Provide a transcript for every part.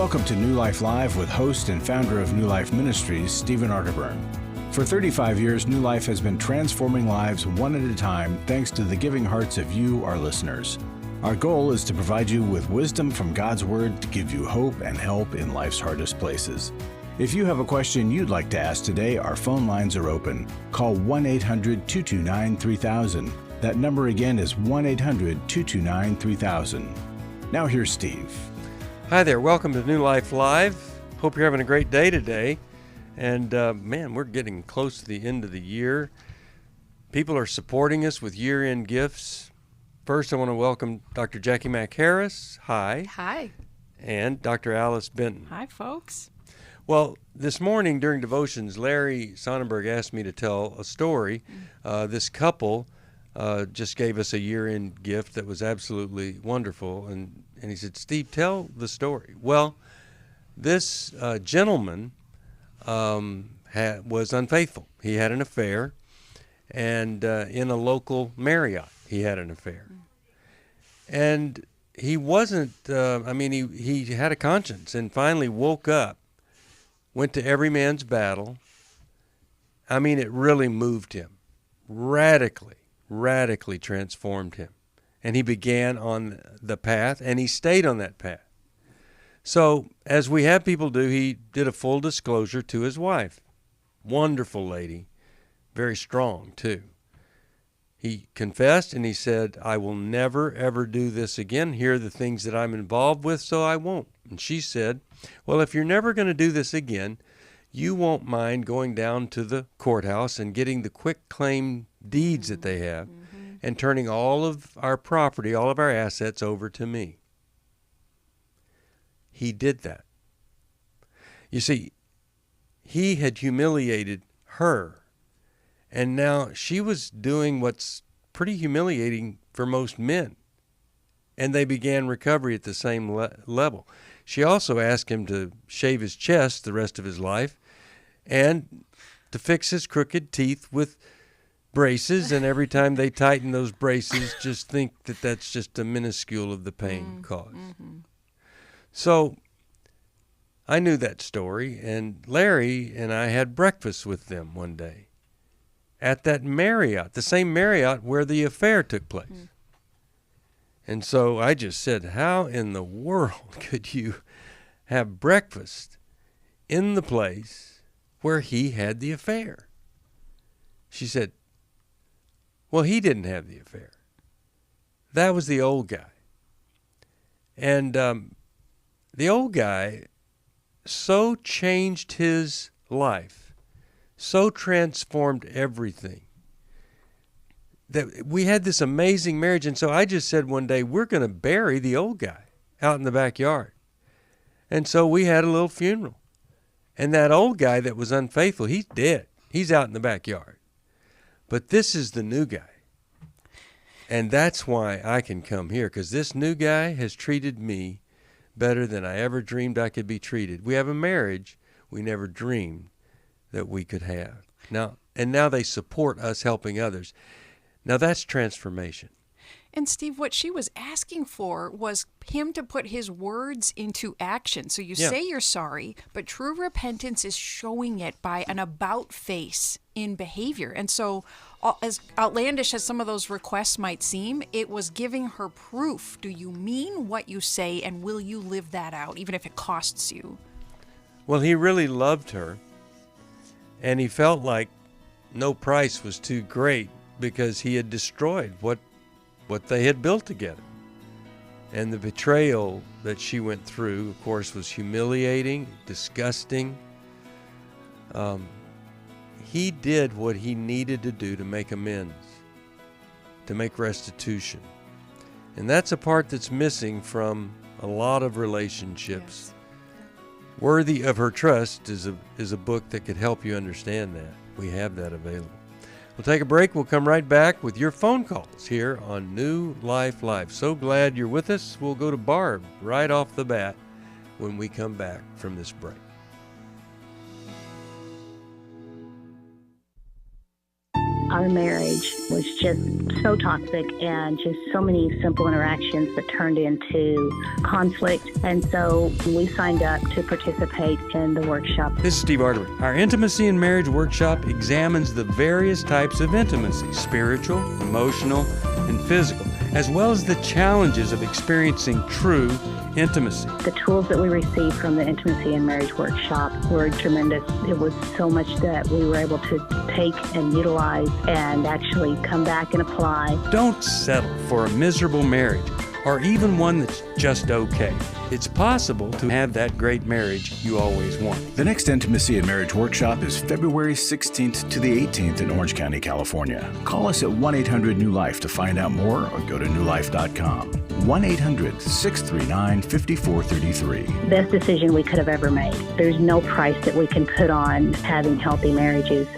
Welcome to New Life Live with host and founder of New Life Ministries, Stephen Arterburn. For 35 years, New Life has been transforming lives one at a time thanks to the giving hearts of you, our listeners. Our goal is to provide you with wisdom from God's Word to give you hope and help in life's hardest places. If you have a question you'd like to ask today, our phone lines are open. Call 1-800-229-3000. That number again is 1-800-229-3000. Now here's Steve. Hi there. Welcome to New Life Live. Hope you're having a great day today. And man, we're getting close to the end of the year. People are supporting us with year-end gifts. First, I want to welcome Dr. Jackie Mack-Harris. Hi. Hi. And Dr. Alice Benton. Hi, folks. Well, this morning during devotions, Larry Sonnenberg asked me to tell a story. This couple just gave us a year-end gift that was absolutely wonderful. And he said, Steve, tell the story. Well, this gentleman was unfaithful. He had an affair, and in a local Marriott, he had an affair. And he wasn't, he had a conscience and finally woke up, went to every man's battle. I mean, it really moved him, radically transformed him. And he began on the path, and he stayed on that path. So, as we have people do, he did a full disclosure to his wife. Wonderful lady, very strong too. He confessed and he said, I will never, ever do this again. Here are the things that I'm involved with, so I won't. And she said, well, if you're never going to do this again, you won't mind going down to the courthouse and getting the quick claim deeds that they have and turning all of our property, all of our assets over to me. He did that. You see, he had humiliated her, and now she was doing what's pretty humiliating for most men, and they began recovery at the same level. She also asked him to shave his chest the rest of his life and to fix his crooked teeth with braces, and every time they tighten those braces, just think that that's just a minuscule of the pain caused. So I knew that story, and Larry and I had breakfast with them one day at that Marriott, the same Marriott where the affair took place. And so I just said, how in the world could you have breakfast in the place where he had the affair? She said, well, he didn't have the affair. That was the old guy. And the old guy so changed his life, so transformed everything, that we had this amazing marriage. And so I just said one day, we're going to bury the old guy out in the backyard. And so we had a little funeral. And that old guy that was unfaithful, he's dead. He's out in the backyard. But this is the new guy. And that's why I can come here, because this new guy has treated me better than I ever dreamed I could be treated. We have a marriage we never dreamed that we could have. Now they support us helping others. Now that's transformation. And Steve, what she was asking for was him to put his words into action. So you say you're sorry, but true repentance is showing it by an about face in behavior. And so as outlandish as some of those requests might seem, it was giving her proof. Do you mean what you say, and will you live that out, even if it costs you? Well, he really loved her, and he felt like no price was too great because he had destroyed what they had built together. And the betrayal that she went through, of course, was humiliating, disgusting. He did what he needed to do to make amends, to make restitution. And that's a part that's missing from a lot of relationships. Yes. Worthy of Her Trust is a book that could help you understand that. We have that available. We'll take a break. We'll come right back with your phone calls here on New Life Live. So glad you're with us. We'll go to Barb right off the bat when we come back from this break. Our marriage was just so toxic and just so many simple interactions that turned into conflict. And so we signed up to participate in the workshop. This is Steve Arterburn. Our Intimacy in Marriage workshop examines the various types of intimacy, spiritual, emotional, and physical, as well as the challenges of experiencing true intimacy. The tools that we received from the Intimacy in Marriage workshop were tremendous. It was so much that we were able to take and utilize and actually come back and apply. Don't settle for a miserable marriage or even one that's just okay. It's possible to have that great marriage you always want. The next Intimacy in Marriage workshop is February 16th to the 18th in Orange County, California. Call us at 1-800-NEW-LIFE to find out more or go to newlife.com. 1-800-639-5433. Best decision we could have ever made. There's no price that we can put on having healthy marriages.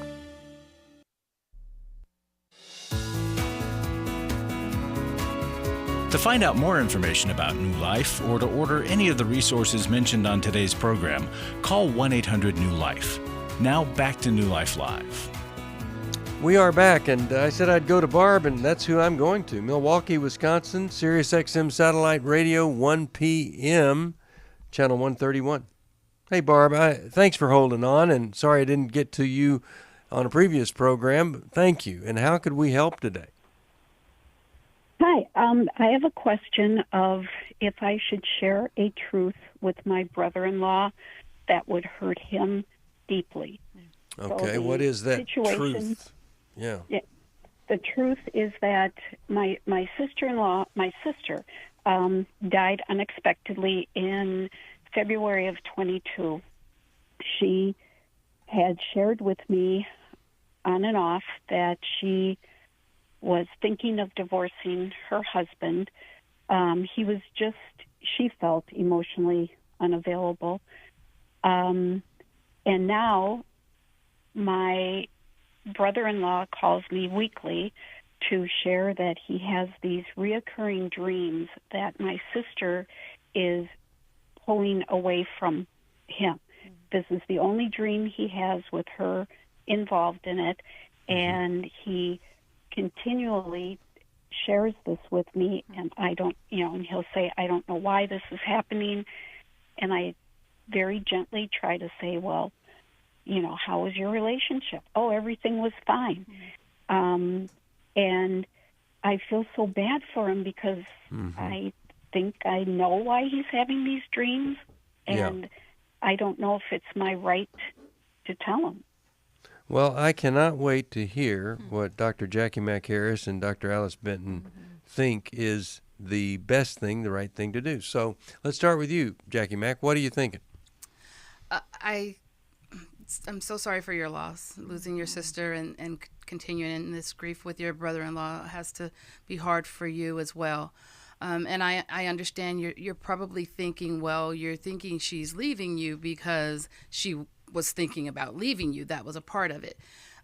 To find out more information about New Life or to order any of the resources mentioned on today's program, call 1-800-NEW-LIFE. Now back to New Life Live. We are back, and I said I'd go to Barb, and that's who I'm going to. Milwaukee, Wisconsin, Sirius XM Satellite Radio, 1 p.m., Channel 131. Hey, Barb, thanks for holding on, and sorry I didn't get to you on a previous program. But thank you. And how could we help today? Hi, I have a question of if I should share a truth with my brother-in-law that would hurt him deeply. Okay, so what is that truth? Yeah. The truth is that my sister-in-law, my sister, died unexpectedly in February of 22. She had shared with me on and off that she was thinking of divorcing her husband. He was just, she felt, emotionally unavailable. And now my brother-in-law calls me weekly to share that he has these reoccurring dreams that my sister is pulling away from him. This is the only dream he has with her involved in it, and he continually shares this with me, and I don't, and he'll say, I don't know why this is happening, and I very gently try to say, well, how was your relationship? Oh, everything was fine. And I feel so bad for him because I think I know why he's having these dreams, and I don't know if it's my right to tell him. Well, I cannot wait to hear what Dr. Jackie McHarris and Dr. Alice Benton think is the best thing, the right thing to do. So let's start with you, Jackie Mac. What are you thinking? I'm so sorry for your loss. Losing your sister and continuing in this grief with your brother-in-law has to be hard for you as well. And I understand you're probably thinking, well, you're thinking she's leaving you because she was thinking about leaving you. That was a part of it.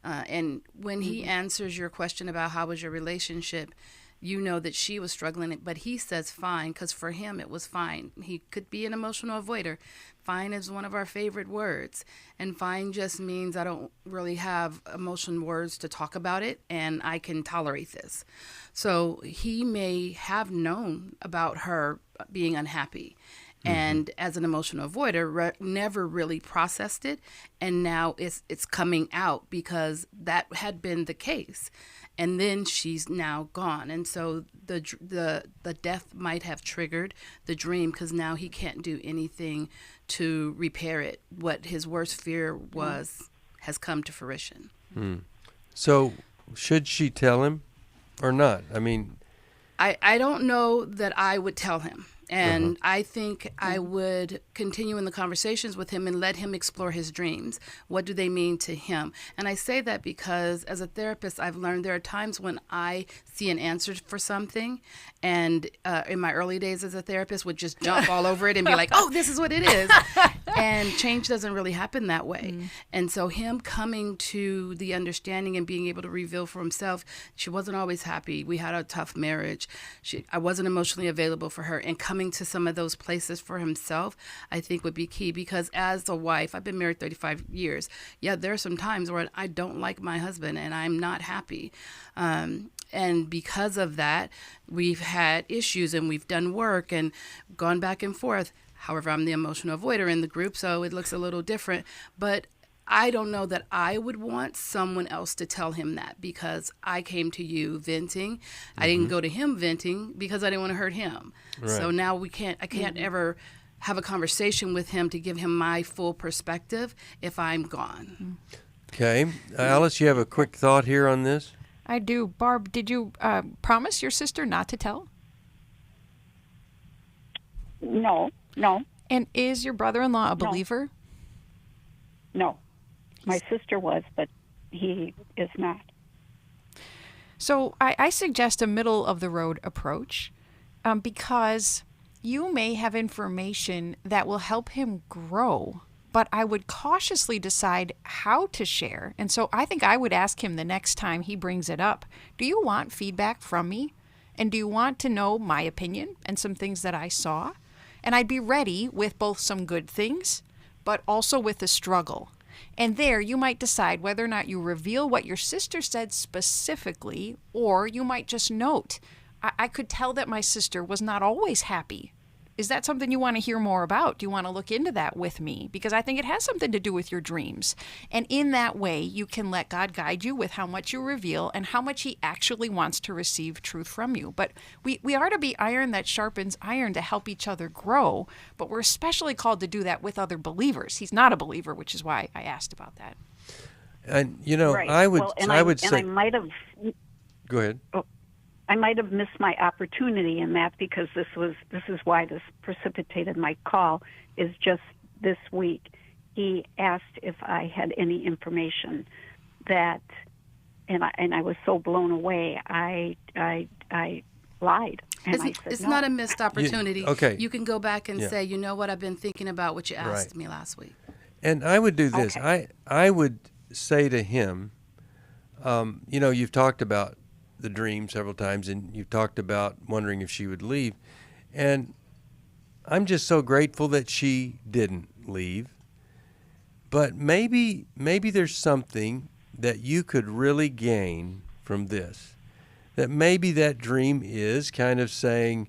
And when he answers your question about how was your relationship, you know that she was struggling, but he says fine, because for him it was fine. He could be an emotional avoider. Fine is one of our favorite words. And fine just means I don't really have emotional words to talk about it, and I can tolerate this. So he may have known about her being unhappy. And as an emotional avoider, never really processed it, and now it's coming out because that had been the case, and then she's now gone, and so the death might have triggered the dream because now he can't do anything to repair it. What his worst fear was has come to fruition. So should she tell him or not? I mean, I don't know that I would tell him. And I think I would continue in the conversations with him and let him explore his dreams. What do they mean to him? And I say that because as a therapist, I've learned there are times when I see an answer for something, and in my early days as a therapist would just jump all over it and be like, oh, this is what it is. And change doesn't really happen that way. And so him coming to the understanding and being able to reveal for himself, she wasn't always happy. We had a tough marriage. I wasn't emotionally available for her. And coming coming to some of those places for himself, I think would be key. Because as a wife, I've been married 35 years. Yeah, there are some times where I don't like my husband and I'm not happy. And because of that, we've had issues and we've done work and gone back and forth. However, I'm the emotional avoider in the group, so it looks a little different. But I don't know that I would want someone else to tell him that, because I came to you venting. I didn't go to him venting because I didn't want to hurt him. Right. So now I can't ever have a conversation with him to give him my full perspective if I'm gone. Okay. Alice, you have a quick thought here on this? I do. Barb, did you promise your sister not to tell? No. And is your brother-in-law a believer? No. My sister was, but he is not. So I suggest a middle-of-the-road approach because you may have information that will help him grow, but I would cautiously decide how to share. And so I think I would ask him the next time he brings it up, do you want feedback from me? And do you want to know my opinion and some things that I saw? And I'd be ready with both some good things, but also with the struggle. And there you might decide whether or not you reveal what your sister said specifically, or you might just note, I could tell that my sister was not always happy. Is that something you want to hear more about? Do you want to look into that with me? Because I think it has something to do with your dreams. And in that way, you can let God guide you with how much you reveal and how much he actually wants to receive truth from you. But we are to be iron that sharpens iron to help each other grow, but we're especially called to do that with other believers. He's not a believer, which is why I asked about that. And, right. I would say... say... I might have... Go ahead. I might have missed my opportunity in that, because this is why this precipitated my call, is just this week. He asked if I had any information that, and I was so blown away, I lied. And I said it's no. not a missed opportunity. Okay. You can go back and say, you know what, I've been thinking about what you asked Right. me last week. And I would do this. Okay. I would say to him, you've talked about the dream several times, and you've talked about wondering if she would leave. And I'm just so grateful that she didn't leave. But maybe there's something that you could really gain from this. That maybe that dream is kind of saying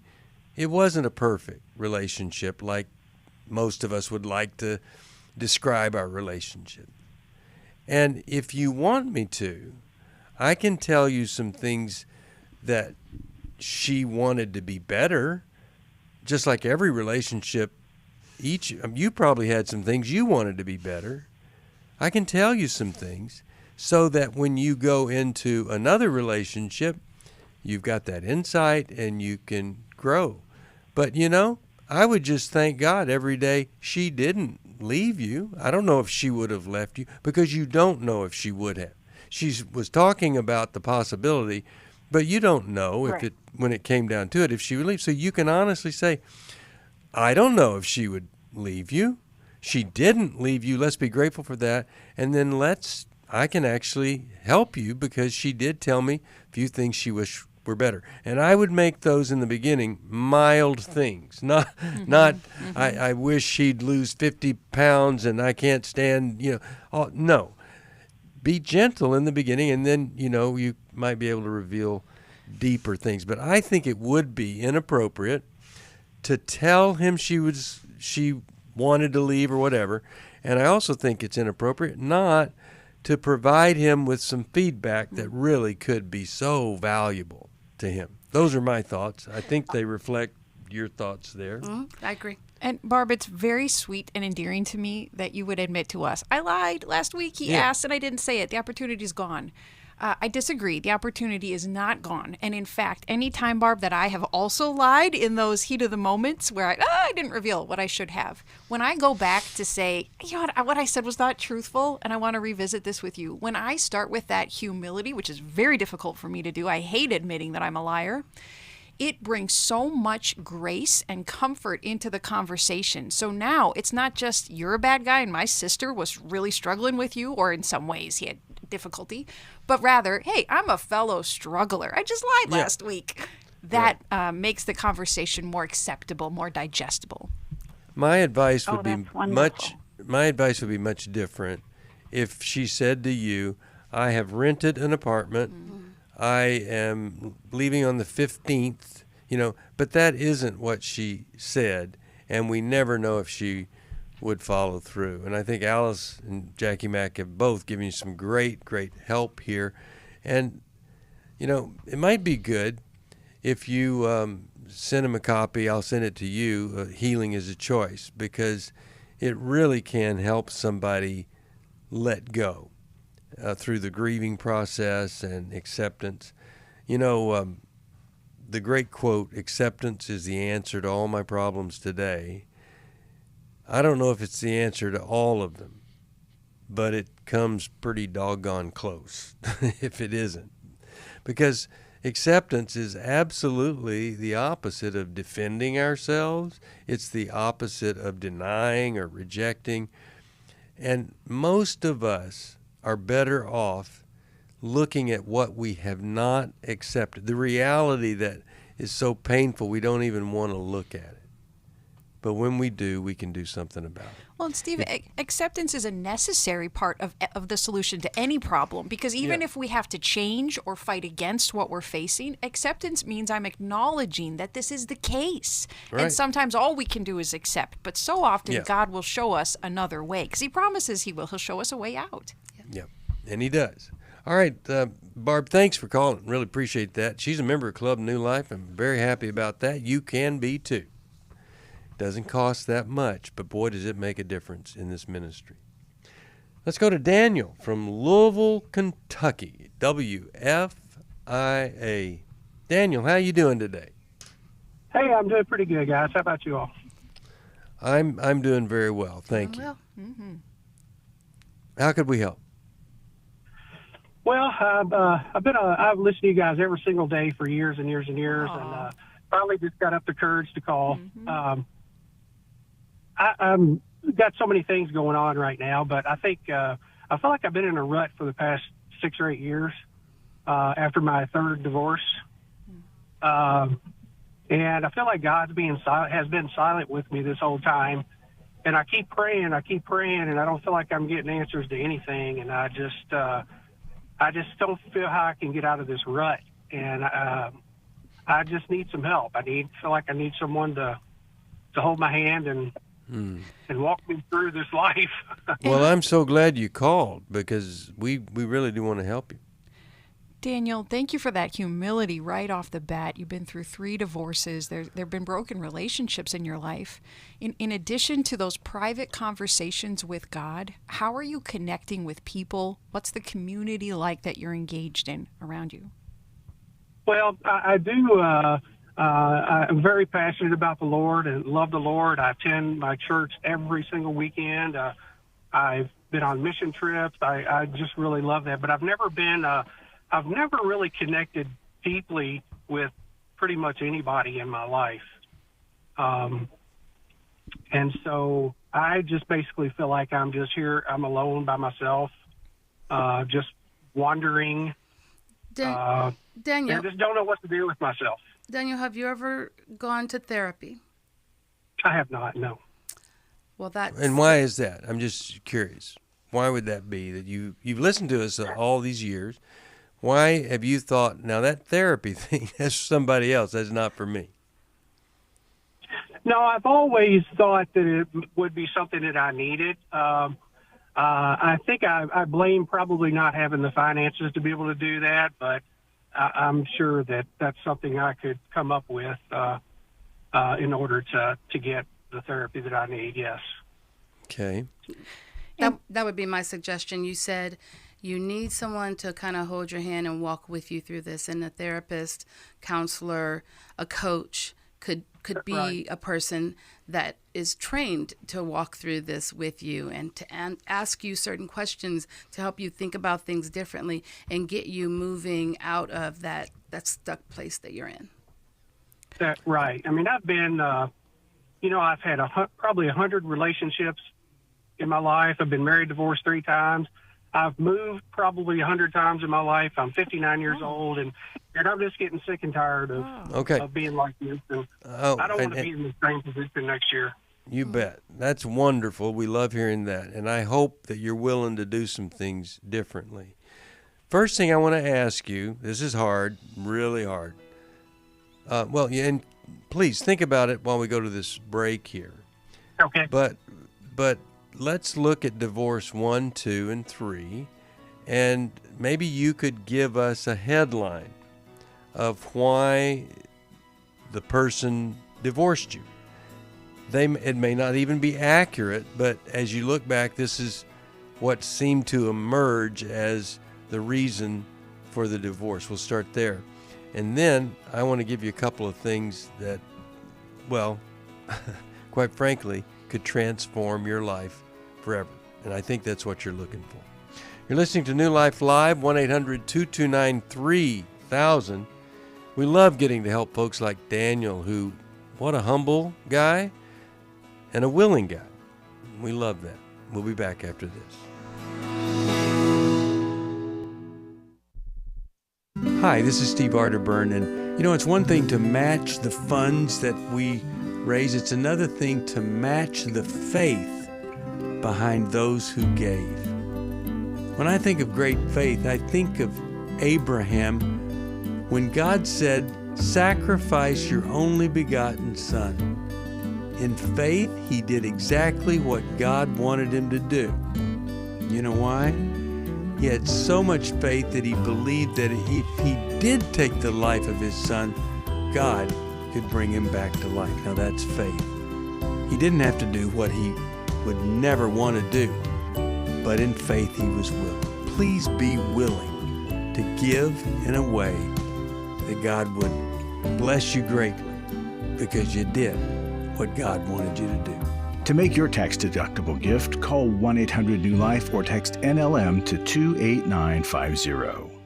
it wasn't a perfect relationship like most of us would like to describe our relationship. And if you want me to, I can tell you some things that she wanted to be better, just like every relationship. You probably had some things you wanted to be better. I can tell you some things so that when you go into another relationship, you've got that insight and you can grow. But, I would just thank God every day she didn't leave you. I don't know if she would have left you, because you don't know if she would have. She was talking about the possibility, but you don't know if when it came down to it, if she would leave. So you can honestly say, I don't know if she would leave you. She didn't leave you. Let's be grateful for that. And then I can actually help you, because she did tell me a few things she wished were better. And I would make those in the beginning mild things, not I wish she'd lose 50 pounds and I can't stand, no. Be gentle in the beginning, and then, you might be able to reveal deeper things. But I think it would be inappropriate to tell him she wanted to leave or whatever. And I also think it's inappropriate not to provide him with some feedback that really could be so valuable to him. Those are my thoughts. I think they reflect your thoughts there. I agree. And Barb, it's very sweet and endearing to me that you would admit to us, I lied last week. He asked and I didn't say it. The opportunity's gone. I disagree. The opportunity is not gone. And in fact, any time, Barb, that I have also lied in those heat of the moments where I didn't reveal what I should have, when I go back to say, what I said was not truthful, and I want to revisit this with you, when I start with that humility, which is very difficult for me to do, I hate admitting that I'm a liar, it brings so much grace and comfort into the conversation. So now it's not just you're a bad guy and my sister was really struggling with you, or in some ways he had difficulty, but rather, hey, I'm a fellow struggler. I just lied last week. that makes the conversation more acceptable, more digestible. My advice Oh, would be that's wonderful. much different if she said to you, I have rented an apartment. I am leaving on the 15th, but that isn't what she said, and we never know if she would follow through. And I think Alice and Jackie Mack have both given you some great help here. And, it might be good if you send them a copy. I'll send it to you, Healing is a Choice, because it really can help somebody let go through the grieving process and acceptance. The great quote, acceptance is the answer to all my problems today. I don't know if it's the answer to all of them, but it comes pretty doggone close if it isn't. Because acceptance is absolutely the opposite of defending ourselves. It's the opposite of denying or rejecting. And most of us are better off looking at what we have not accepted, the reality that is so painful we don't even want to look at it. But when we do, we can do something about it. Well, and Steve, acceptance is a necessary part of the solution to any problem, because even if we have to change or fight against what we're facing, acceptance means I'm acknowledging that this is the case. Right. And sometimes all we can do is accept, but so often God will show us another way, because he promises he will. He'll show us a way out. Yeah, and he does. All right, Barb, thanks for calling. Really appreciate that. She's a member of Club New Life. I'm very happy about that. You can be too. Doesn't cost that much, but boy, does it make a difference in this ministry. Let's go to Daniel from Louisville, Kentucky, WFIA. Daniel, how you doing today? Hey, I'm doing pretty good, guys. How about you all? I'm doing very well, thank you. Mm-hmm. How could we help? Well, I've listened to you guys every single day for years and years and years, and finally just got up the courage to call. Mm-hmm. I'm got so many things going on right now, but I think I feel like I've been in a rut for the past 6 or 8 years after my third divorce, and I feel like God's has been silent with me this whole time. And I keep praying, and I don't feel like I'm getting answers to anything. And I just don't feel how I can get out of this rut. And I just need some help. feel like I need someone to hold my hand and walk me through this life. Well, I'm so glad you called, because we really do want to help you. Daniel, thank you for that humility right off the bat. You've been through 3 divorces. There have been broken relationships in your life. In addition to those private conversations with God, how are you connecting with people? What's the community like that you're engaged in around you? Well, I do. I'm very passionate about the Lord and love the Lord. I attend my church every single weekend. I've been on mission trips. I just really love that. But I've never really connected deeply with pretty much anybody in my life. And so I just basically feel like I'm just here. I'm alone by myself, just wandering. Daniel, I just don't know what to do with myself. Daniel, have you ever gone to therapy? I have not, no. Well, And why is that? I'm just curious. Why would that be that you've listened to us all these years? Why have you thought, now that therapy thing, that's for somebody else, that's not for me? No, I've always thought that it would be something that I needed. I think I blame probably not having the finances to be able to do that, but I'm sure that that's something I could come up with in order to get the therapy that I need, yes. Okay. That would be my suggestion. You said you need someone to kind of hold your hand and walk with you through this, and a therapist, counselor, a coach could be a person that is trained to walk through this with you and to ask you certain questions to help you think about things differently and get you moving out of that stuck place that you're in. That's right. I mean, I've been, I've had probably 100 relationships in my life. I've been married, divorced 3 times. I've moved probably 100 times in my life. I'm 59 years old, and And I'm just getting sick and tired of being like this. And I don't want to be in the same position next year. You bet. That's wonderful. We love hearing that. And I hope that you're willing to do some things differently. First thing I want to ask you, this is hard, really hard. And please think about it while we go to this break here. Okay. But let's look at divorce 1, 2, and 3, and maybe you could give us a headline of why the person divorced you. It may not even be accurate, but as you look back, this is what seemed to emerge as the reason for the divorce. We'll start there. And then I want to give you a couple of things that, well, quite frankly, could transform your life forever. And I think that's what you're looking for. You're listening to New Life Live, 1-800-229-3000. We love getting to help folks like Daniel, who, what a humble guy and a willing guy. We love that. We'll be back after this. Hi, this is Steve Arterburn, and it's one thing to match the funds that we raise. It's another thing to match the faith behind those who gave. When I think of great faith, I think of Abraham when God said, "Sacrifice your only begotten son." In faith, he did exactly what God wanted him to do. You know why? He had so much faith that he believed that if he did take the life of his son, God could bring him back to life. Now that's faith. He didn't have to do what he would never want to do, but in faith he was willing. Please be willing to give in a way that God would bless you greatly because you did what God wanted you to do. To make your tax-deductible gift, call 1-800-NEW-LIFE or text NLM to 28950.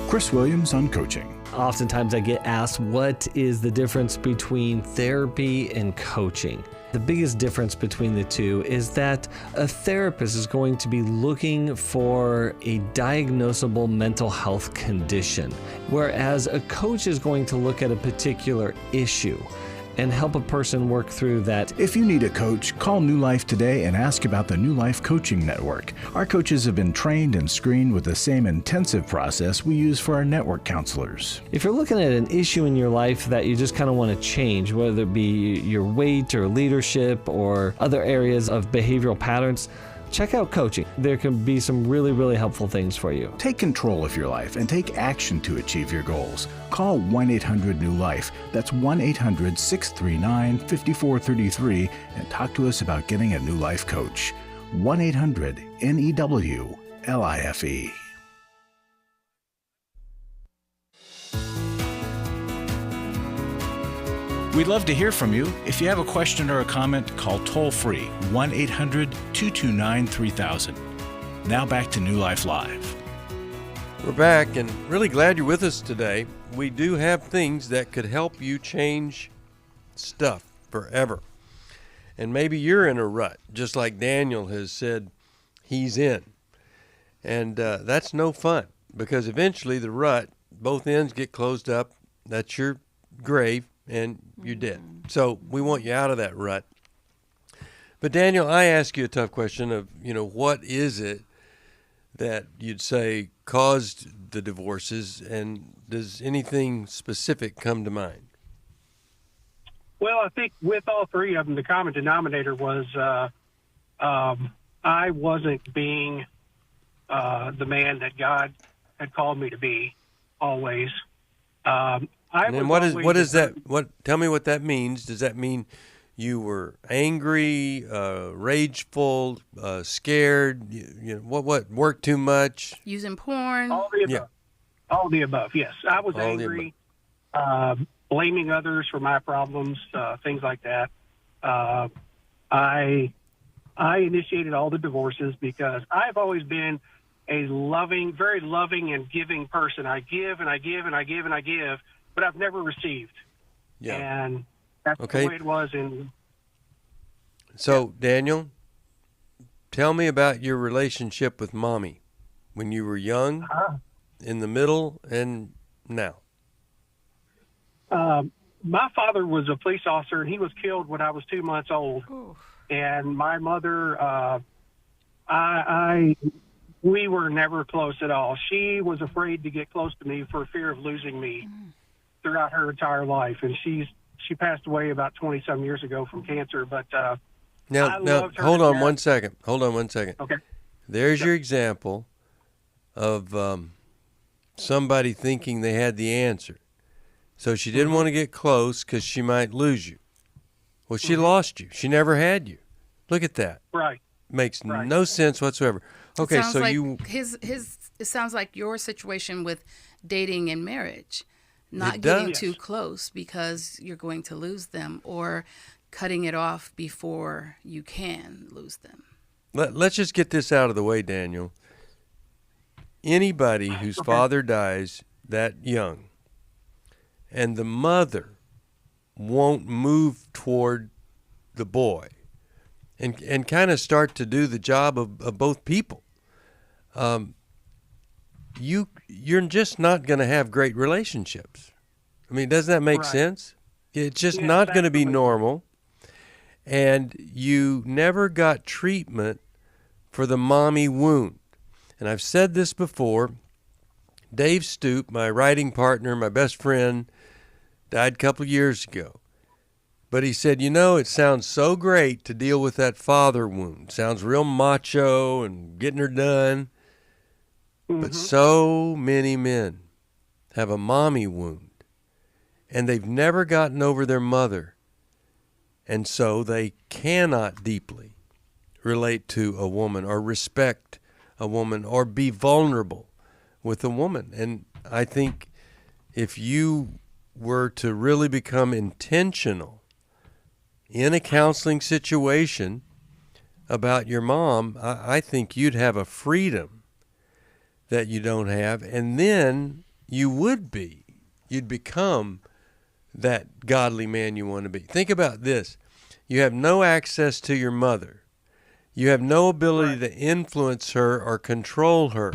Chris Williams on coaching. Oftentimes I get asked, what is the difference between therapy and coaching? The biggest difference between the two is that a therapist is going to be looking for a diagnosable mental health condition, whereas a coach is going to look at a particular issue and help a person work through that. If you need a coach, call New Life today and ask about the New Life Coaching Network. Our coaches have been trained and screened with the same intensive process we use for our network counselors. If you're looking at an issue in your life that you just kind of want to change, whether it be your weight or leadership or other areas of behavioral patterns, check out coaching. There can be some really, really helpful things for you. Take control of your life and take action to achieve your goals. Call 1-800-NEW-LIFE. That's 1-800-639-5433 and talk to us about getting a New Life coach. 1-800-NEW-LIFE. We'd love to hear from you. If you have a question or a comment, call toll-free 1-800-229-3000. Now back to New Life Live. We're back and really glad you're with us today. We do have things that could help you change stuff forever. And maybe you're in a rut, just like Daniel has said he's in. And that's no fun because eventually the rut, both ends get closed up. That's your grave. And you're dead. So we want you out of that rut. But Daniel, I ask you a tough question of, what is it that you'd say caused the divorces, and does anything specific come to mind? Well, I think with all three of them, the common denominator was I wasn't being the man that God had called me to be always. And what is that? Tell me what that means. Does that mean you were angry, rageful, scared? What worked too much? Using porn. All the above. Yeah. All the above. Yes, I was angry, blaming others for my problems, things like that. I initiated all the divorces because I've always been a loving, very loving and giving person. I give and I give and I give and I give. But I've never received. Yeah. And that's the way it was. So, Daniel, tell me about your relationship with Mommy when you were young, in the middle, and now? My father was a police officer, and he was killed when I was 2 months old. Ooh. And my mother, we were never close at all. She was afraid to get close to me for fear of losing me throughout her entire life. And she passed away about 20-some years ago from cancer. But Now, hold on 1 second. Hold on 1 second. Okay. There's your example of somebody thinking they had the answer. So she didn't want to get close because she might lose you. Well, she lost you. She never had you. Look at that. Right. Makes no sense whatsoever. Okay, so like you... It sounds like your situation with dating and marriage. Not It getting does. too close because you're going to lose them, or cutting it off before you can lose them. Let's just get this out of the way, Daniel. Anybody whose father dies that young and the mother won't move toward the boy and kind of start to do the job of both people, you're just not going to have great relationships. I mean, doesn't that make sense? It's just not going to be normal. And you never got treatment for the mommy wound. And I've said this before. Dave Stoop, my writing partner, my best friend, died a couple of years ago. But he said, it sounds so great to deal with that father wound. Sounds real macho and getting her done. But so many men have a mommy wound, and they've never gotten over their mother. And so they cannot deeply relate to a woman or respect a woman or be vulnerable with a woman. And I think if you were to really become intentional in a counseling situation about your mom, I think you'd have a freedom that you don't have, and then you'd become that godly man you want to be. Think about this. You have no access to your mother. You have no ability to influence her or control her.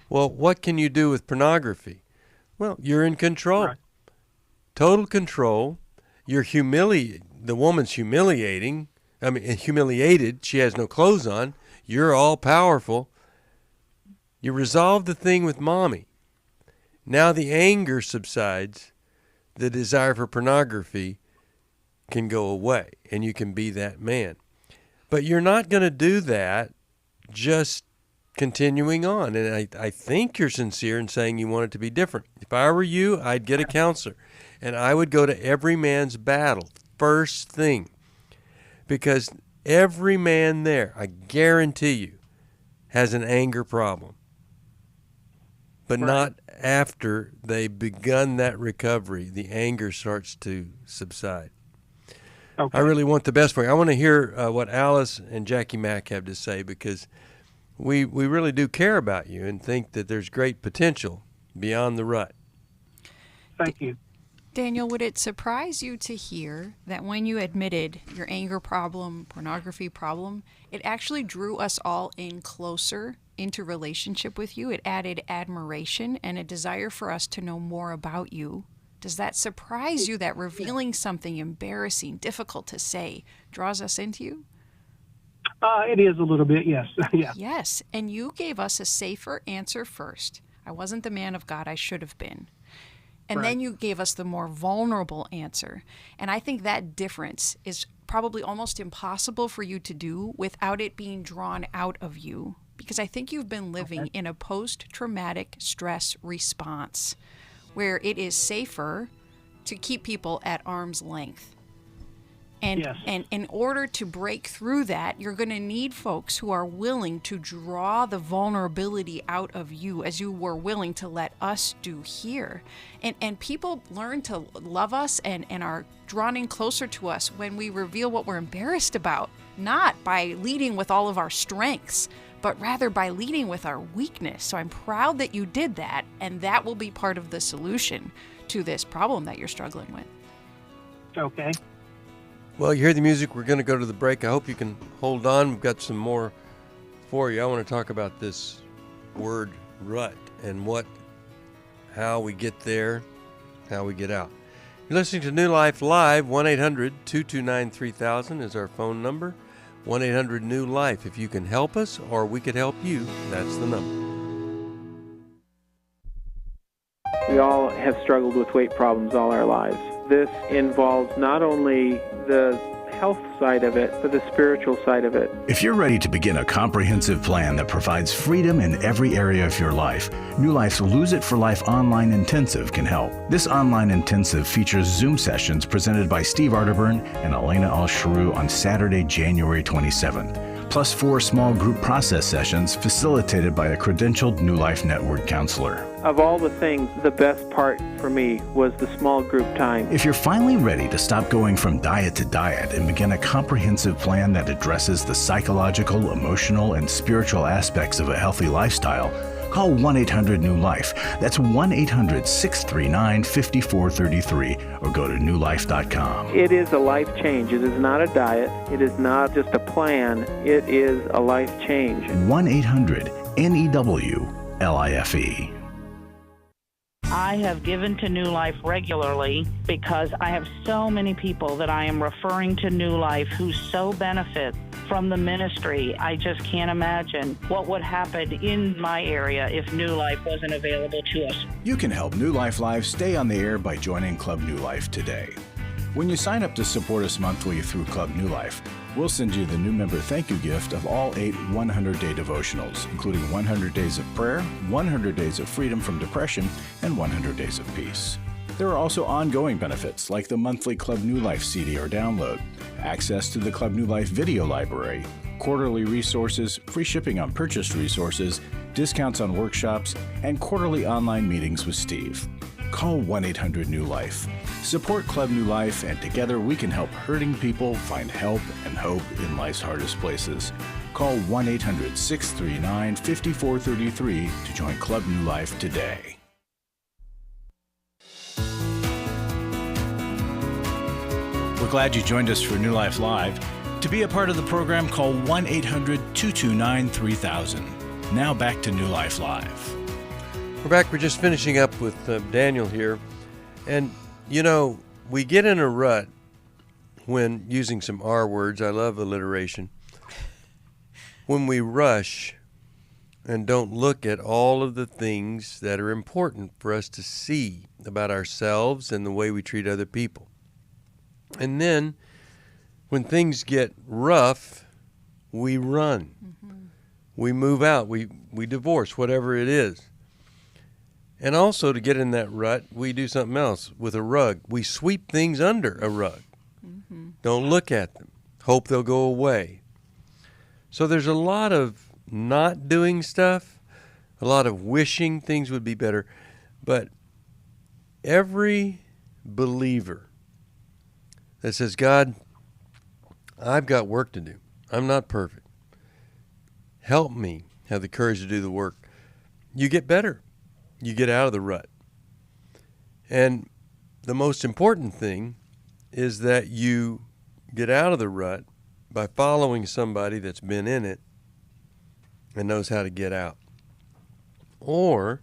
Well, what can you do with pornography? Well, you're in control. Right. Total control. You're the woman's humiliated. She has no clothes on. You're all powerful. You resolve the thing with mommy. Now the anger subsides. The desire for pornography can go away, and you can be that man. But you're not going to do that just continuing on. And I think you're sincere in saying you want it to be different. If I were you, I'd get a counselor, and I would go to every man's battle first thing. Because every man there, I guarantee you, has an anger problem. But not after they've begun that recovery. The anger starts to subside. Okay. I really want the best for you. I want to hear what Alice and Jackie Mack have to say, because we really do care about you and think that there's great potential beyond the rut. Thank you. Daniel, would it surprise you to hear that when you admitted your anger problem, pornography problem, it actually drew us all in closer into relationship with you? It added admiration and a desire for us to know more about you. Does that surprise you that revealing something embarrassing, difficult to say, draws us into you? It is a little bit, yes. Yeah. Yes, and you gave us a safer answer first. I wasn't the man of God I should have been. And then you gave us the more vulnerable answer. And I think that difference is probably almost impossible for you to do without it being drawn out of you. Because I think you've been living in a post-traumatic stress response where it is safer to keep people at arm's length. And in order to break through that, you're going to need folks who are willing to draw the vulnerability out of you as you were willing to let us do here. And people learn to love us and are drawn in closer to us when we reveal what we're embarrassed about, not by leading with all of our strengths, but rather by leading with our weakness. So I'm proud that you did that, and that will be part of the solution to this problem that you're struggling with. Okay. Well, you hear the music. We're going to go to the break. I hope you can hold on. We've got some more for you. I want to talk about this word rut and how we get there, how we get out. You're listening to New Life Live. 1-800-229-3000 is our phone number. 1-800-NEW-LIFE. If you can help us or we could help you, that's the number. We all have struggled with weight problems all our lives. This involves not only the health side of it, but the spiritual side of it. If you're ready to begin a comprehensive plan that provides freedom in every area of your life, New Life's Lose It for Life online intensive can help. This online intensive features Zoom sessions presented by Steve Arterburn and Elena Al-Sharu on Saturday, January 27th, plus 4 small group process sessions facilitated by a credentialed New Life Network counselor. Of all the things, the best part for me was the small group time. If you're finally ready to stop going from diet to diet and begin a comprehensive plan that addresses the psychological, emotional, and spiritual aspects of a healthy lifestyle, call 1-800-NEW-LIFE. That's 1-800-639-5433 or go to newlife.com. It is a life change. It is not a diet. It is not just a plan. It is a life change. 1-800-NEW-LIFE. I have given to New Life regularly because I have so many people that I am referring to New Life who so benefit from the ministry. I just can't imagine what would happen in my area if New Life wasn't available to us. You can help New Life Live stay on the air by joining Club New Life today. When you sign up to support us monthly through Club New Life, we'll send you the new member thank you gift of all 8 100-day devotionals, including 100 Days of Prayer, 100 Days of Freedom from Depression, and 100 Days of Peace. There are also ongoing benefits like the monthly Club New Life CD or download, access to the Club New Life video library, quarterly resources, free shipping on purchased resources, discounts on workshops, and quarterly online meetings with Steve. Call 1-800-NEW-LIFE. Support Club New Life, and together we can help hurting people find help and hope in life's hardest places. Call 1-800-639-5433 to join Club New Life today. We're glad you joined us for New Life Live. To be a part of the program, call 1-800-229-3000. Now back to New Life Live. We're back. We're just finishing up with Daniel here. And, you know, we get in a rut when using some R words. I love alliteration. When we rush and don't look at all of the things that are important for us to see about ourselves and the way we treat other people. And then when things get rough, we run. Mm-hmm. We move out. We divorce, whatever it is. And also, to get in that rut, we do something else with a rug. We sweep things under a rug. Mm-hmm. Don't look at them. Hope they'll go away. So there's a lot of not doing stuff, a lot of wishing things would be better. But every believer that says, God, I've got work to do. I'm not perfect. Help me have the courage to do the work. You get better. You get out of the rut. And the most important thing is that you get out of the rut by following somebody that's been in it and knows how to get out, or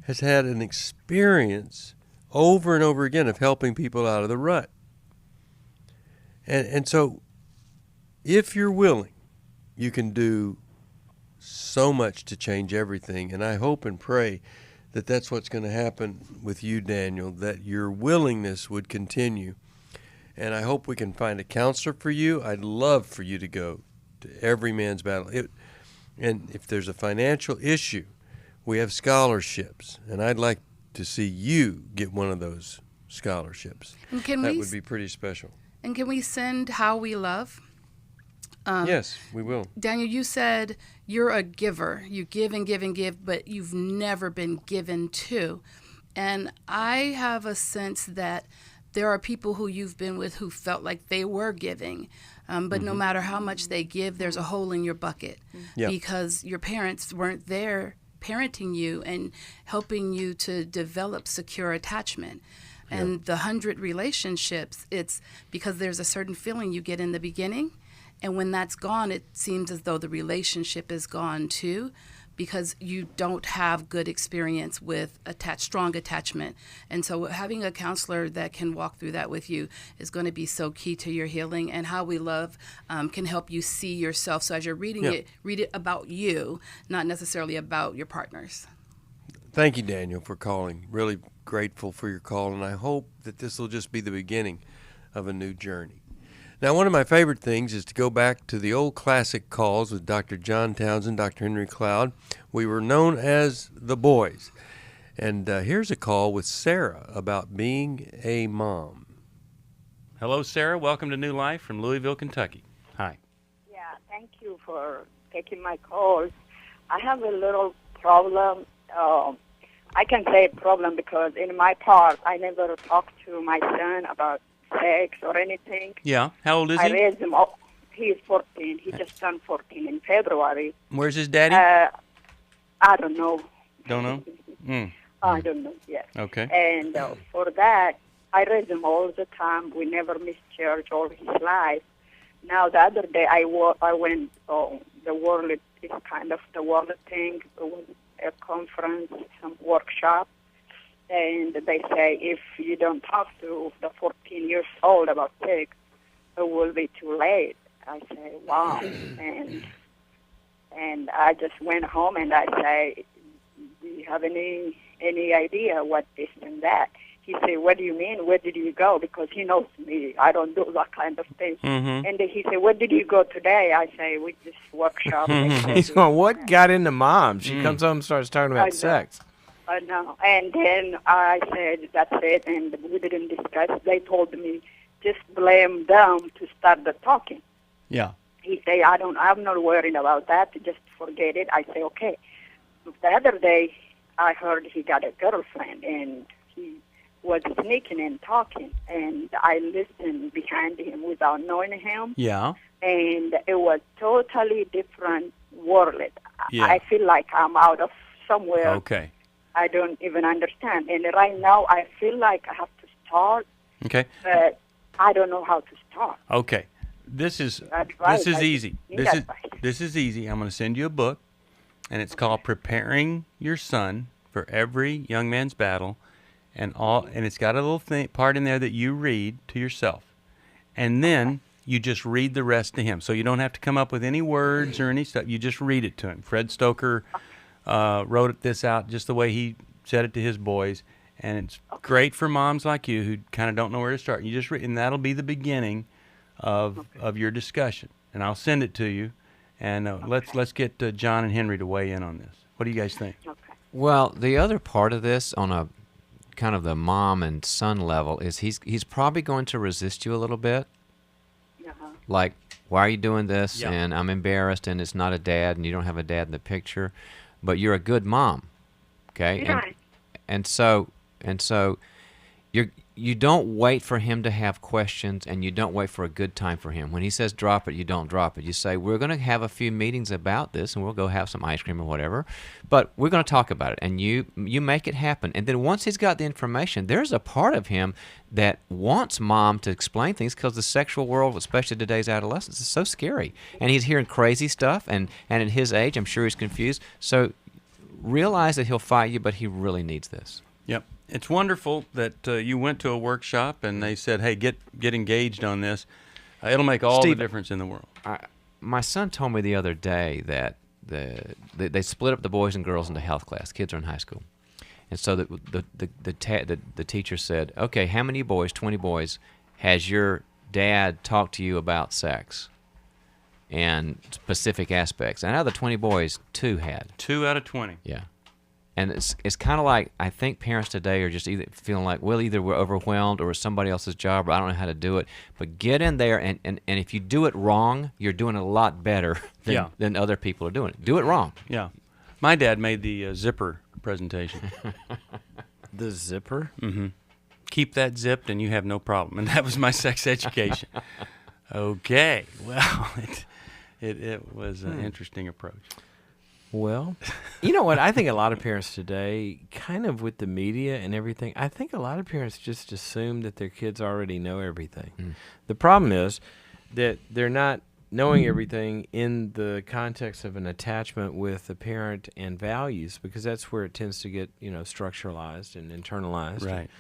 has had an experience over and over again of helping people out of the rut. And so if you're willing, you can do so much to change everything. And I hope and pray that that's what's going to happen with you, Daniel, that your willingness would continue. And I hope we can find a counselor for you. I'd love for you to go to Every Man's Battle. And if there's a financial issue, we have scholarships. And I'd like to see you get one of those scholarships. And that would be pretty special. And can we send How We Love? Yes, we will. Daniel, you said you're a giver. You give and give and give, but you've never been given to. And I have a sense that there are people who you've been with who felt like they were giving, but no matter how much they give, there's a hole in your bucket because your parents weren't there parenting you and helping you to develop secure attachment. And the 100 relationships, it's because there's a certain feeling you get in the beginning. And when that's gone, it seems as though the relationship is gone too, because you don't have good experience with strong attachment. And so having a counselor that can walk through that with you is going to be so key to your healing. And How We Love can help you see yourself. So as you're reading it, read it about you, not necessarily about your partners. Thank you, Daniel, for calling. Really grateful for your call, and I hope that this will just be the beginning of a new journey. Now, one of my favorite things is to go back to the old classic calls with Dr. John Townsend, Dr. Henry Cloud. We were known as the boys. And here's a call with Sarah about being a mom. Hello, Sarah. Welcome to New Life from Louisville, Kentucky. Hi. Yeah, thank you for taking my calls. I have a little problem. I can say problem because in my part, I never talked to my son about sex or anything. Yeah. How old is he? I raised him up. He's 14. He just turned 14 in February. Where's his daddy? I don't know. Don't know? I don't know, yes. Okay. And for that, I raised him all the time. We never missed church all his life. Now, the other day, I went, the world is kind of the world thing. It was a conference, some workshop. And they say if you don't talk to the 14 years old about sex, it will be too late. I say, wow. And I just went home and I say, do you have any idea what this and that? He said, what do you mean? Where did you go? Because he knows me. I don't do that kind of thing. Mm-hmm. And he said, where did you go today? I say, we just workshop. He's going, what got into Mom? She comes home and starts talking about sex. I know. And then I said, that's it, and we didn't discuss. They told me, just blame them to start the talking. Yeah. He said, I'm not worried about that. Just forget it. I say, okay. The other day, I heard he got a girlfriend, and he was sneaking and talking, and I listened behind him without knowing him. Yeah. And it was totally different world. Yeah. I feel like I'm out of somewhere. Okay. I don't even understand. And right now, I feel like I have to start. Okay. But I don't know how to start. Okay. This is easy. This is easy. I'm going to send you a book, and it's called Preparing Your Son for Every Young Man's Battle, and it's got a little part in there that you read to yourself, and then you just read the rest to him. So you don't have to come up with any words or any stuff. You just read it to him. Fred Stoker wrote this out just the way he said it to his boys, and it's great for moms like you who kind of don't know where to start. You just read, and that'll be the beginning of your discussion. And I'll send it to you, and let's get John and Henry to weigh in on this. What do you guys think? Well, the other part of this on a kind of the mom and son level is he's probably going to resist you a little bit. Like, why are you doing this? Yeah. And I'm embarrassed, and it's not a dad, and you don't have a dad in the picture. But you're a good mom, okay? Yeah. And so you don't wait for him to have questions, and you don't wait for a good time for him. When he says drop it, you don't drop it. You say, we're going to have a few meetings about this, and we'll go have some ice cream or whatever, but we're going to talk about it, and you make it happen. And then once he's got the information, there's a part of him that wants mom to explain things because the sexual world, especially today's adolescents, is so scary. And he's hearing crazy stuff, and at his age, I'm sure he's confused. So realize that he'll fight you, but he really needs this. Yep. It's wonderful that you went to a workshop and they said, hey, get engaged on this. It'll make all the difference in the world. My son told me the other day that they split up the boys and girls into health class. Kids are in high school. And so the teacher said, okay, how many boys, 20 boys, has your dad talked to you about sex and specific aspects? And out of the 20 boys, 2 had. 2 out of 20. Yeah. And it's kind of like, I think parents today are just either feeling like, well, either we're overwhelmed or it's somebody else's job or I don't know how to do it. But get in there, and if you do it wrong, you're doing it a lot better than other people are doing it. Do it wrong. Yeah. My dad made the zipper presentation. The zipper? Mm-hmm. Keep that zipped and you have no problem. And that was my sex education. Okay. Well, it was an interesting approach. Well, you know what? I think a lot of parents today, kind of with the media and everything, I think a lot of parents just assume that their kids already know everything. The problem is that they're not knowing everything in the context of an attachment with the parent and values, because that's where it tends to get, structuralized and internalized. Right.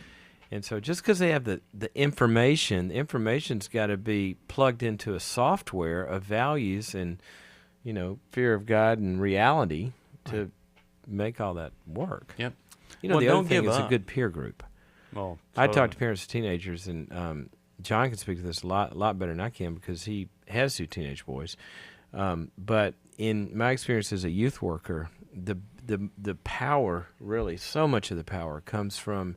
And so just because they have the information, the information's got to be plugged into a software of values and, fear of God and reality to make all that work. Yep. The other thing is a good peer group. Well, I talk to parents of teenagers, and John can speak to this a lot better than I can because he has 2 teenage boys. But in my experience as a youth worker, the power, really, so much of the power comes from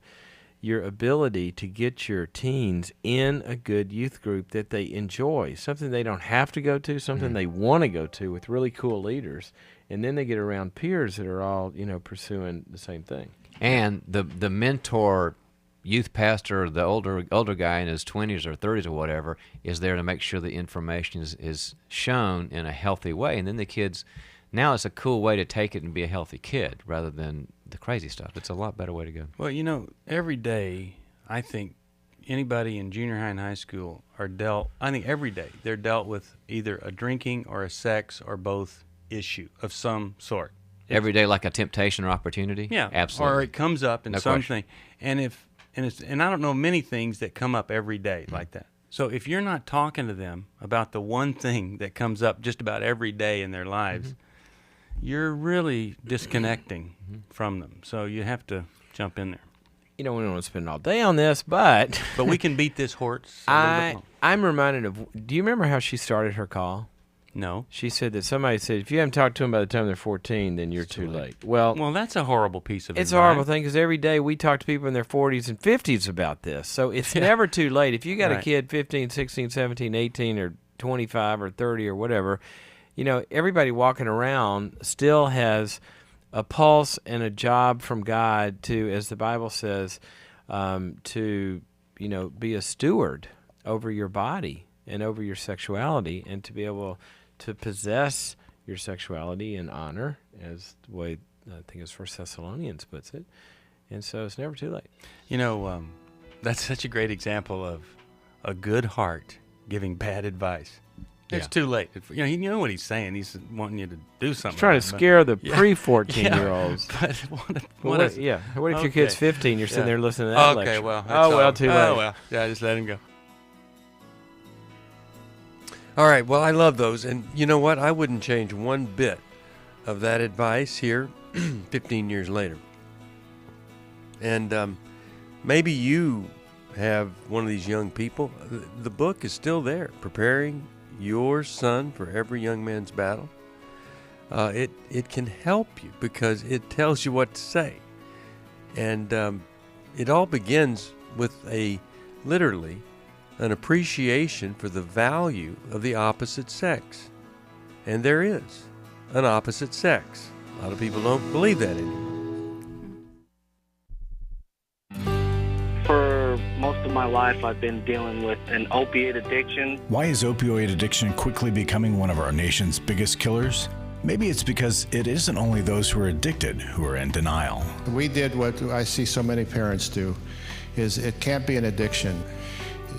your ability to get your teens in a good youth group that they enjoy, something they don't have to go to, something they want to go to with really cool leaders, and then they get around peers that are all, pursuing the same thing. And the mentor youth pastor, the older guy in his 20s or 30s or whatever, is there to make sure the information is shown in a healthy way. And then the kids, now it's a cool way to take it and be a healthy kid rather than the crazy stuff. It's a lot better way to go. Well, every day, I think anybody in junior high and high school every day they're dealt with either a drinking or a sex or both issue of some sort. Every day like a temptation or opportunity? Yeah. Absolutely. Or it comes up in No something. And I don't know many things that come up every day like that. So if you're not talking to them about the one thing that comes up just about every day in their lives, you're really disconnecting from them. So you have to jump in there. We don't want to spend all day on this, but we can beat this horse. I'm reminded of. Do you remember how she started her call? No. She said that somebody said, if you haven't talked to them by the time they're 14, then you're too late. Well, that's a horrible piece of advice. It's a horrible thing because every day we talk to people in their 40s and 50s about this. So it's never too late. If you got a kid 15, 16, 17, 18, or 25 or 30 or whatever, everybody walking around still has a pulse and a job from God to, as the Bible says, to, be a steward over your body and over your sexuality, and to be able to possess your sexuality in honor, as the way I think it's 1 Thessalonians puts it. And so it's never too late. That's such a great example of a good heart giving bad advice. It's too late. You know what he's saying. He's wanting you to do something. He's trying to scare the pre-14-year-olds. But what if your kid's 15? You're sitting there listening to that lecture. Too late. Oh, well. Yeah, just let him go. All right, well, I love those. And you know what? I wouldn't change one bit of that advice here 15 years later. And maybe you have one of these young people. The book is still there, Preparing Your Son for Every Young Man's Battle. It can help you because it tells you what to say. And it all begins with literally an appreciation for the value of the opposite sex. And there is an opposite sex. A lot of people don't believe that anymore. For most of my life, I've been dealing with an opiate addiction. Why is opioid addiction quickly becoming one of our nation's biggest killers? Maybe it's because it isn't only those who are addicted who are in denial. We did what I see so many parents do, is it can't be an addiction.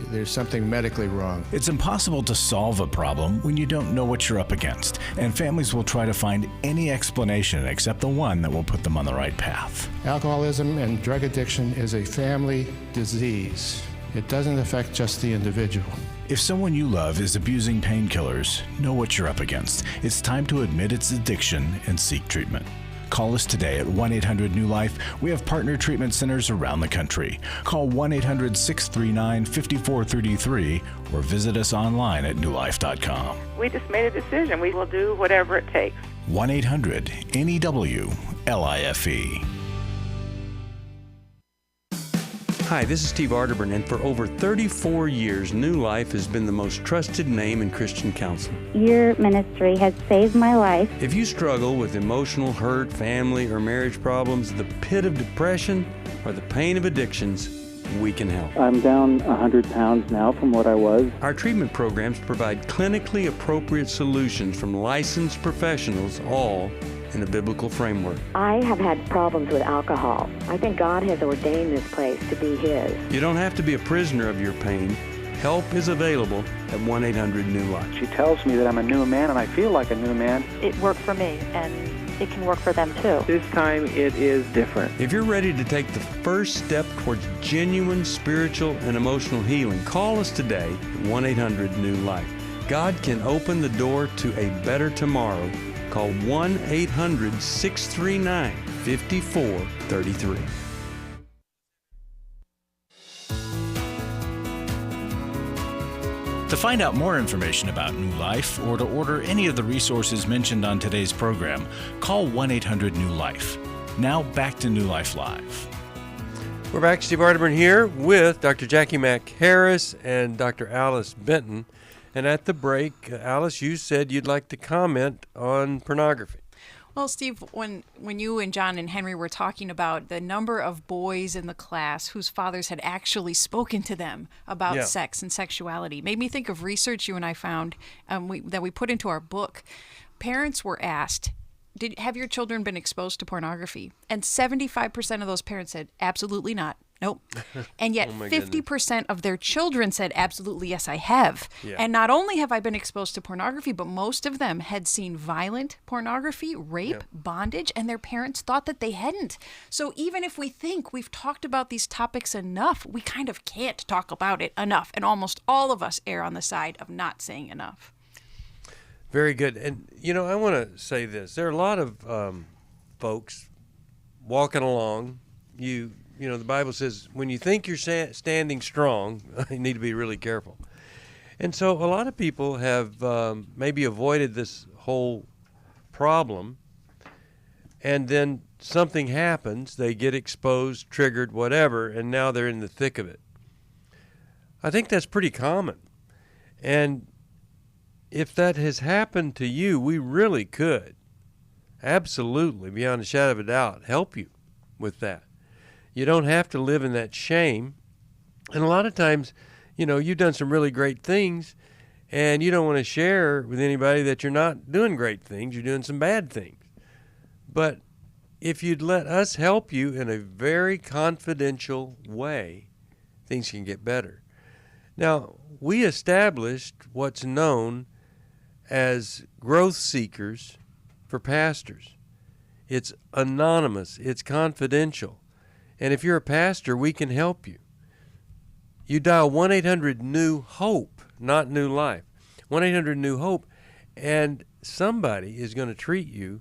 There's something medically wrong. It's impossible to solve a problem when you don't know what you're up against, and families will try to find any explanation except the one that will put them on the right path. Alcoholism and drug addiction is a family disease. It doesn't affect just the individual. If someone you love is abusing painkillers, know what you're up against. It's time to admit it's addiction and seek treatment. Call us today at 1-800-NEW-LIFE. We have partner treatment centers around the country. Call 1-800-639-5433 or visit us online at newlife.com. We just made a decision. We will do whatever it takes. 1-800-NEW-LIFE. Hi, this is Steve Arterburn, and for over 34 years, New Life has been the most trusted name in Christian counseling. Your ministry has saved my life. If you struggle with emotional hurt, family, or marriage problems, the pit of depression, or the pain of addictions, we can help. I'm down 100 pounds now from what I was. Our treatment programs provide clinically appropriate solutions from licensed professionals, all in a biblical framework. I have had problems with alcohol. I think God has ordained this place to be His. You don't have to be a prisoner of your pain. Help is available at 1-800-NEW-LIFE. She tells me that I'm a new man, and I feel like a new man. It worked for me, and it can work for them too. This time it is different. If you're ready to take the first step towards genuine spiritual and emotional healing, call us today at 1-800-NEW-LIFE. God can open the door to a better tomorrow. Call 1-800-639-5433. To find out more information about New Life or to order any of the resources mentioned on today's program, call 1-800-NEW-LIFE. Now back to New Life Live. We're back. Steve Arterburn here with Dr. Jackie Mack Harris and Dr. Alice Benton. And at the break, Alice, you said you'd like to comment on pornography. Well, Steve, when you and John and Henry were talking about the number of boys in the class whose fathers had actually spoken to them about sex and sexuality, made me think of research you and I found that we put into our book. Parents were asked, have your children been exposed to pornography? And 75% of those parents said, absolutely not. Nope. And yet 50% of their children said, absolutely, yes, I have. Yeah. And not only have I been exposed to pornography, but most of them had seen violent pornography, rape, bondage, and their parents thought that they hadn't. So even if we think we've talked about these topics enough, we kind of can't talk about it enough. And almost all of us err on the side of not saying enough. Very good. And, I want to say this. There are a lot of folks walking along. The Bible says when you think you're standing strong, you need to be really careful. And so a lot of people have maybe avoided this whole problem, and then something happens, they get exposed, triggered, whatever, and now they're in the thick of it. I think that's pretty common. And if that has happened to you, we really could absolutely, beyond a shadow of a doubt, help you with that. You don't have to live in that shame. And a lot of times, you've done some really great things, and you don't want to share with anybody that you're not doing great things. You're doing some bad things. But if you'd let us help you in a very confidential way, things can get better. Now, we established what's known as growth seekers for pastors. It's anonymous. It's confidential. And if you're a pastor, we can help you. You dial 1-800-NEW-HOPE, not New Life. 1-800-NEW-HOPE, and somebody is going to treat you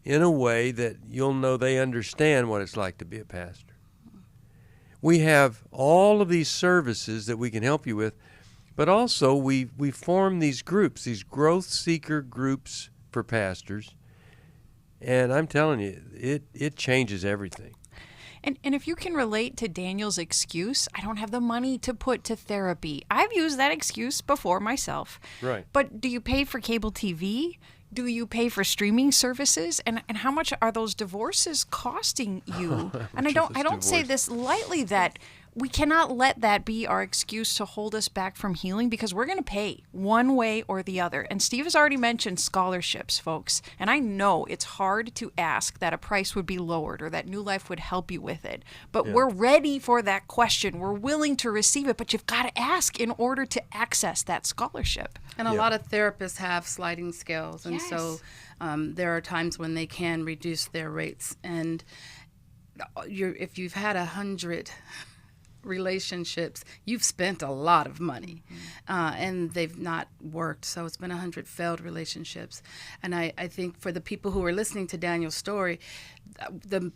in a way that you'll know they understand what it's like to be a pastor. We have all of these services that we can help you with, but also we form these groups, these growth seeker groups for pastors. And I'm telling you, it changes everything. And if you can relate to Daniel's excuse, I don't have the money to put to therapy. I've used that excuse before myself. Right. But do you pay for cable TV? Do you pay for streaming services? And how much are those divorces costing you? And I don't say this lightly, that we cannot let that be our excuse to hold us back from healing, because we're going to pay one way or the other. And Steve has already mentioned scholarships, folks. And I know it's hard to ask that a price would be lowered or that New Life would help you with it. But we're ready for that question. We're willing to receive it, but you've got to ask in order to access that scholarship. And a lot of therapists have sliding scales. And so there are times when they can reduce their rates. And if you've had 100 relationships, you've spent a lot of money, and they've not worked. So it's been 100 failed relationships. And I think for the people who are listening to Daniel's story,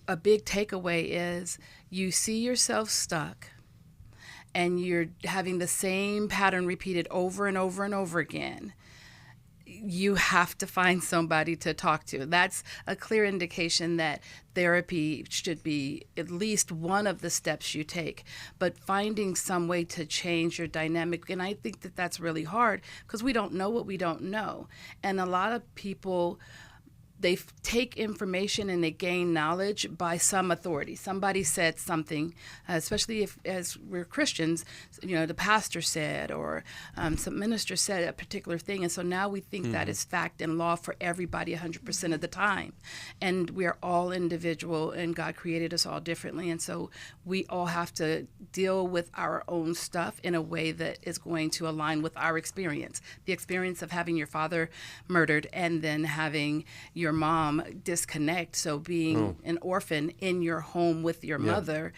a big takeaway is you see yourself stuck and you're having the same pattern repeated over and over and over again. You have to find somebody to talk to. That's a clear indication that therapy should be at least one of the steps you take. But finding some way to change your dynamic, and I think that that's really hard because we don't know what we don't know. And a lot of people they take information and they gain knowledge by some authority. Somebody said something, especially if, as we're Christians, the pastor said, or some minister said a particular thing. And so now we think that is fact and law for everybody 100% of the time. And we are all individual, and God created us all differently. And so we all have to deal with our own stuff in a way that is going to align with our experience. The experience of having your father murdered and then having your mom disconnect, so being an orphan in your home with your mother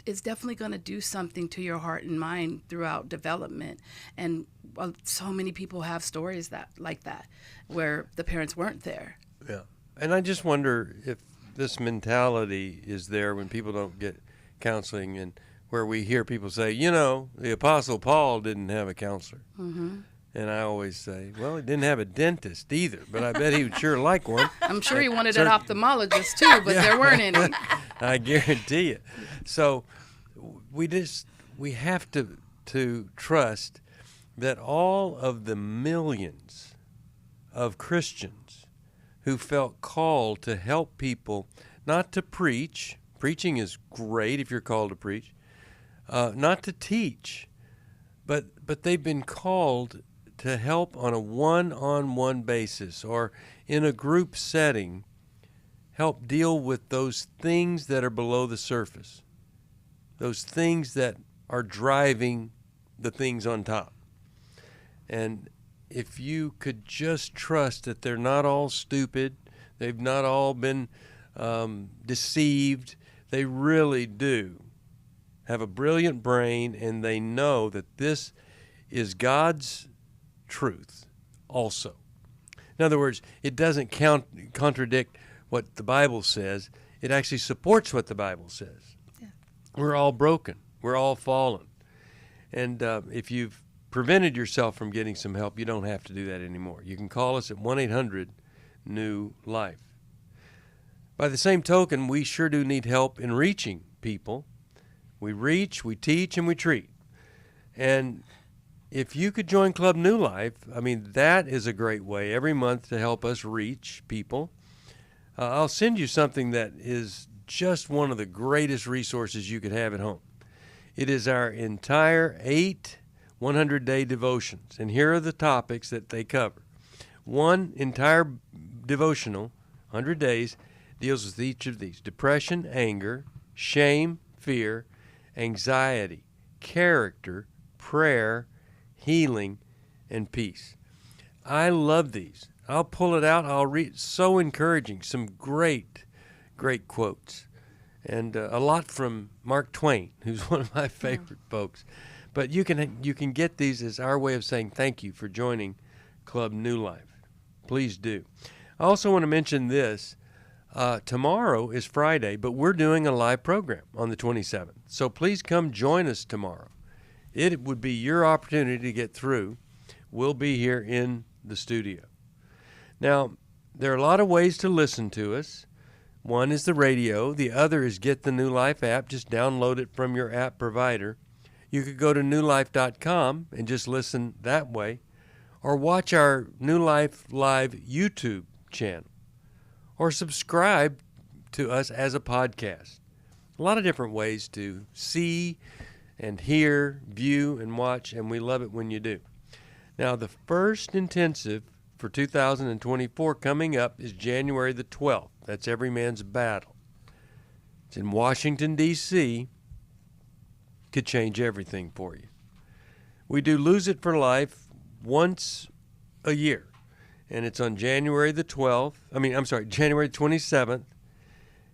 is definitely going to do something to your heart and mind throughout development. And so many people have stories like that where the parents weren't there. Yeah. And I just wonder if this mentality is there when people don't get counseling, and where we hear people say, the Apostle Paul didn't have a counselor. And I always say, well, he didn't have a dentist either, but I bet he would sure like one. I'm sure he wanted an ophthalmologist too, but there weren't any. I guarantee it. So we have to trust that all of the millions of Christians who felt called to help people, not to preach. Preaching is great if you're called to preach. Not to teach, but they've been called to help on a one-on-one basis or in a group setting, help deal with those things that are below the surface, those things that are driving the things on top. And if you could just trust that they're not all stupid, they've not all been deceived, they really do have a brilliant brain, and they know that this is God's truth also. In other words, it doesn't contradict what the Bible says. It actually supports what the Bible says. Yeah. We're all broken. We're all fallen. And if you've prevented yourself from getting some help, you don't have to do that anymore. You can call us at 1-800-NEW-LIFE. By the same token, we sure do need help in reaching people. We reach, we teach, and we treat. And if you could join Club New Life, that is a great way every month to help us reach people. I'll send you something that is just one of the greatest resources you could have at home. It is our entire 8 100-day devotions, and here are the topics that they cover. One entire devotional, 100 days, deals with each of these: depression, anger, shame, fear, anxiety, character, prayer, healing, and peace. I love these. I'll pull it out. I'll read. So encouraging. Some great, great quotes. And a lot from Mark Twain, who's one of my favorite folks. But you can get these as our way of saying thank you for joining Club New Life. Please do. I also want to mention this. Tomorrow is Friday, but we're doing a live program on the 27th. So please come join us tomorrow. It would be your opportunity to get through. We'll be here in the studio. Now, there are a lot of ways to listen to us. One is the radio. The other is get the New Life app. Just download it from your app provider. You could go to newlife.com and just listen that way, or watch our New Life Live YouTube channel, or subscribe to us as a podcast. A lot of different ways to see and hear, view, and watch, and we love it when you do. Now, the first intensive for 2024 coming up is January the 12th. That's Every Man's Battle. It's in Washington, D.C. Could change everything for you. We do Lose It for Life once a year, and it's on January the 27th,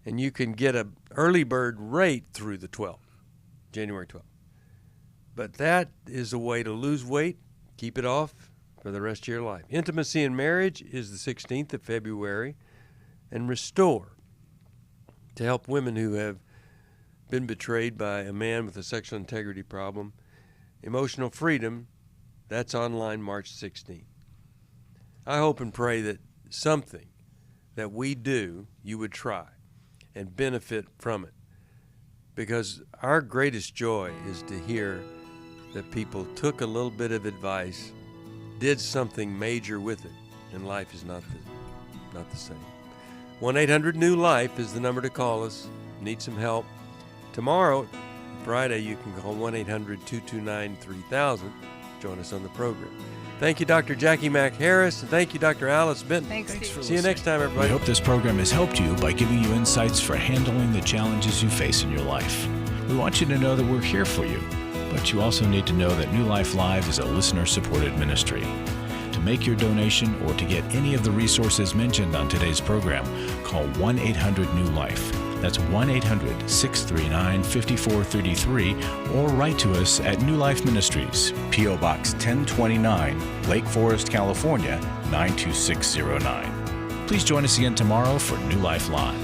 and you can get an early bird rate through the 12th, January 12th. But that is a way to lose weight, keep it off for the rest of your life. Intimacy in Marriage is the 16th of February, and Restore, to help women who have been betrayed by a man with a sexual integrity problem. Emotional Freedom, that's online March 16th. I hope and pray that something that we do, you would try and benefit from it. Because our greatest joy is to hear that people took a little bit of advice, did something major with it, and life is not not the same. 1-800-NEW-LIFE is the number to call us. Need some help? Tomorrow, Friday, you can call 1-800-229-3000. Join us on the program. Thank you, Dr. Jackie Mack Harris, and thank you, Dr. Alice Benton. Thanks for See listening. you next time, everybody. We hope this program has helped you by giving you insights for handling the challenges you face in your life. We want you to know that we're here for you, but you also need to know that New Life Live is a listener-supported ministry. To make your donation or to get any of the resources mentioned on today's program, call 1-800-NEW-LIFE. That's 1-800-639-5433, or write to us at New Life Ministries, P.O. Box 1029, Lake Forest, California, 92609. Please join us again tomorrow for New Life Live.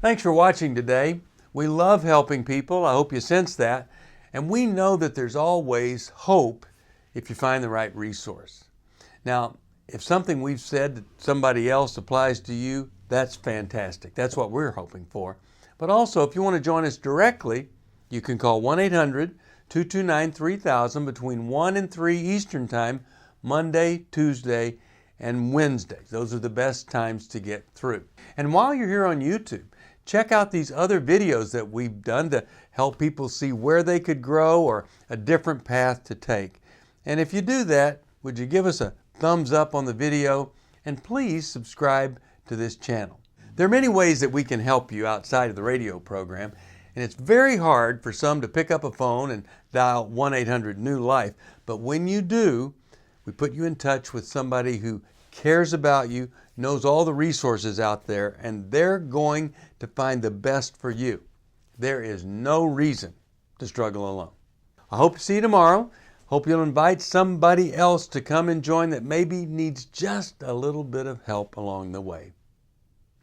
Thanks for watching today. We love helping people. I hope you sense that. And we know that there's always hope if you find the right resource. Now, if something we've said to somebody else applies to you, that's fantastic. That's what we're hoping for. But also, if you want to join us directly, you can call 1-800-229-3000 between 1 and 3 Eastern Time, Monday, Tuesday, and Wednesday. Those are the best times to get through. And while you're here on YouTube, check out these other videos that we've done to help people see where they could grow or a different path to take. And if you do that, would you give us a thumbs up on the video, and please subscribe to this channel. There are many ways that we can help you outside of the radio program, and it's very hard for some to pick up a phone and dial 1-800-NEW-LIFE, but when you do, we put you in touch with somebody who cares about you, knows all the resources out there, and they're going to find the best for you. There is no reason to struggle alone. I hope to see you tomorrow. Hope you'll invite somebody else to come and join that maybe needs just a little bit of help along the way.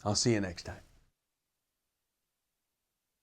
I'll see you next time.